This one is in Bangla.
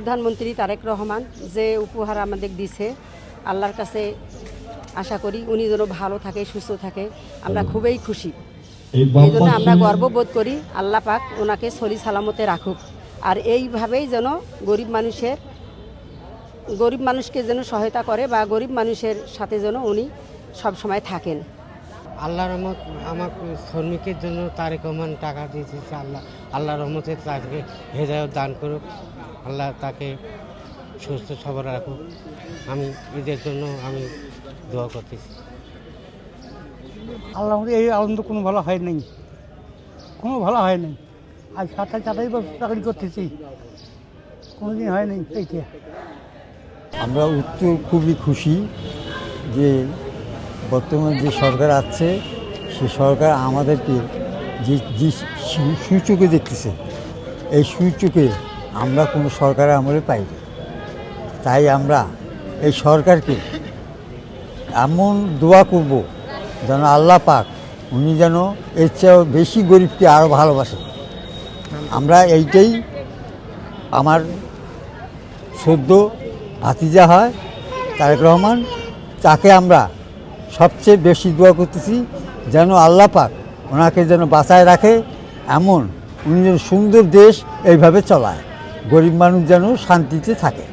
প্রধানমন্ত্রী তারেক রহমান যে উপহার আমাদের দিছে, আল্লাহর কাছে আশা করি উনি যেন ভালো থাকে, সুস্থ থাকে। আমরা খুবই খুশি, এই জন্য আমরা গর্ববোধ করি। আল্লাহ পাক ওনাকে সলি সালামতে রাখুক, আর এইভাবেই যেন গরিব মানুষকে যেন সহায়তা করে বা গরিব মানুষের সাথে যেন উনি সব সময় থাকেন। আল্লাহর রহমত আমার শ্রমিকের জন্য তারেক রহমান টাকা দিয়েছে। আল্লাহর রহমতে তাকে হেদায়ত দান করুক, আল্লাহ তাকে সুস্থ সবল রাখুক। আমি ঈদের জন্য আমি দোয়া করতেছি। আল্লাহ এই আনন্দ কোনো ভালো হয় নাই, কোনো ভালো হয় নাই। আজ 27 বছর চাকরি করতেছি, কোনোদিন হয় নাই এইটা। আমরা খুবই খুশি যে বর্তমান যে সরকার আছে সে সরকার আমাদেরকে যে সুচোখে দেখতেছে, এই সুচোখে আমরা কোনো সরকারের আমলে পাই না। তাই আমরা এই সরকারকে এমন দোয়া করব যেন আল্লাহ পাক উনি যেন এর চেয়েও বেশি গরিবকে আরও ভালোবাসেন। আমরা এইটাই আমার সদ্য ভাতিজা হয় তারেক রহমান, তাকে আমরা সবচেয়ে বেশি দোয়া করতেছি যেন আল্লাহ পাক ওনাকে যেন বাঁচায় রাখে, এমন উনি যেন সুন্দর দেশ এইভাবে চলায়, গরিব মানুষ যেন শান্তিতে থাকে।